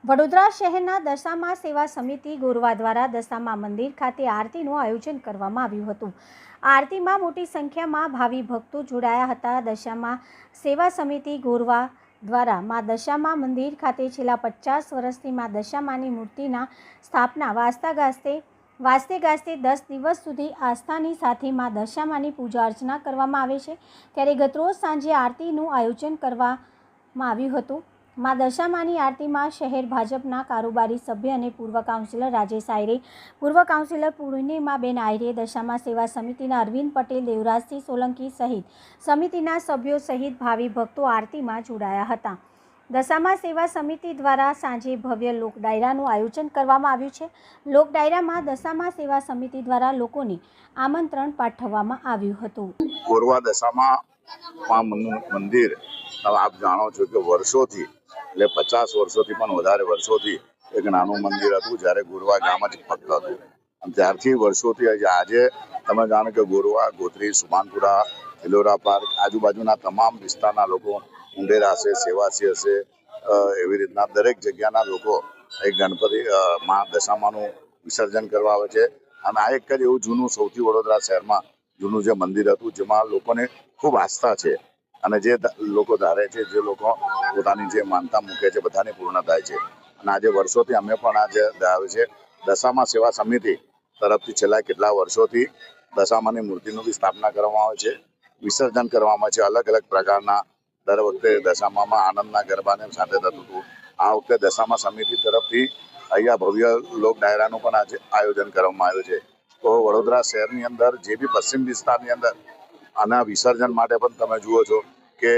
વડોદરા શહેરના દશામા સેવા સમિતિ ગોરવા દ્વારા દશામા મંદિર ખાતે આરતીનું આયોજન કરવામાં આવ્યું હતું। આરતીમાં મોટી સંખ્યામાં ભાવિ ભક્તો જોડાયા હતા। દશામા સેવા સમિતિ ગોરવા દ્વારા મા દશામા મંદિર ખાતે છેલ્લા 50 વર્ષથી મા દશામાની મૂર્તિના સ્થાપના વાસ્તે ગાસ્તે 10 દિવસ સુધી આસ્થાની સાથે મા દશામાની પૂજા અર્ચના કરવામાં આવે છે। ત્યારે ગતરોજ સાંજે આરતીનું આયોજન કરવામાં આવ્યું હતું। મા દશામાની આરતીમાં શહેર ભાજપના કારોબારી સભ્ય અને પૂર્વ કાઉન્સિલર રાજેશ આયરે, પૂર્વ કાઉન્સિલર પૂર્ણિમાબેન આયરે, દશામા સેવા સમિતિના અરવિંદ પટેલ, દેવરાજસિંહ સોલંકી સહિત સમિતિના સભ્યો સહિત ભાવિ ભક્તો આરતીમાં જોડાયા હતા। દશામા સેવા સમિતિ દ્વારા સાંજે ભવ્ય લોક ડાયરાનું આયોજન કરવામાં આવ્યું છે। લોક ડાયરામાં દશામા સેવા સમિતિ દ્વારા લોકોને આમંત્રણ પાઠવવામાં આવ્યું હતું। ગોરવા દશામા મંદિર આપ જાણો છો કે વર્ષોથી એટલે 50 વર્ષોથી પણ વધારે વર્ષોથી એક નાનું મંદિર હતું, જ્યારે ગોરવા ગામ જ ફક્ત હતું। ત્યારથી વર્ષોથી આજે તમે જાણો કે ગોરવા, ગોત્રી, સુમાનપુરા, એલોરા પાર્ક, આજુબાજુના તમામ વિસ્તારના લોકો, ઉંડેરા હશે, સેવાસી હશે, એવી રીતના દરેક જગ્યાના લોકો એક ગણપતિ મા દશામાનું વિસર્જન કરવા આવે છે। અને આ એક જ એવું જૂનું, સૌથી વડોદરા શહેરમાં જૂનું જે મંદિર હતું, જેમાં લોકોને ખૂબ આસ્થા છે અને જે લોકો ધારે છે, જે લોકો પોતાની જે માનતા મૂકે છે, બધાની પૂર્ણ થાય છે। અને આજે વર્ષોથી અમે પણ આજે આવે છે દશામા સેવા સમિતિ તરફથી છેલ્લા કેટલા વર્ષોથી દશામાની મૂર્તિનું બી સ્થાપના કરવામાં આવે છે, વિસર્જન કરવામાં આવે છે। અલગ અલગ પ્રકારના દર વખતે દશામામાં આનંદના ગરબાને સાથે થતું હતું। આ વખતે દશામા સમિતિ તરફથી અહીંયા ભવ્ય લોક ડાયરાનું પણ આજે આયોજન કરવામાં આવ્યું છે। તો વડોદરા શહેરની અંદર જે બી પશ્ચિમ વિસ્તારની અંદર આના વિસર્જન માટે પણ તમે જુઓ છો કે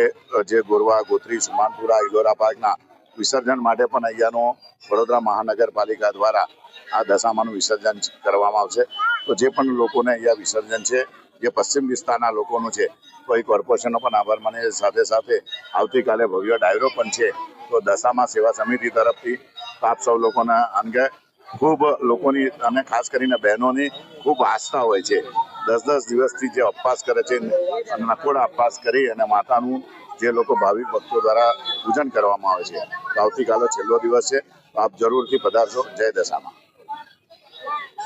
જે ગોરવા, ગોત્રી, સુમાનપુરા, ઇલોરા પાર્કના વિસર્જન માટે પણ અહીંયાનો વડોદરા મહાનગરપાલિકા દ્વારા આ દશામાનું વિસર્જન કરવામાં આવશે। તો જે પણ લોકોને અહીંયા વિસર્જન છે, જે પશ્ચિમ વિસ્તારના લોકોનું છે, તો એ કોર્પોરેશનનો પણ આભાર માને। સાથે સાથે આવતીકાલે ભવ્ય ડાયરો પણ છે। તો દશામા સેવા સમિતિ તરફથી આપ સૌ લોકોના અંગે ખૂબ લોકોની અને ખાસ કરીને બહેનોની ખૂબ આસ્થા હોય છે। 10 દિવસથી જે ઉપવાસ કરે છે, નકોડા ઉપવાસ કરી અને માતાનું જે લોકો ભાવિક ભક્તો દ્વારા પૂજન કરવામાં આવે છે। તો આવતીકાલે છેલ્લો દિવસ છે, તો આપ જરૂરથી પધારશો। જય દશામા।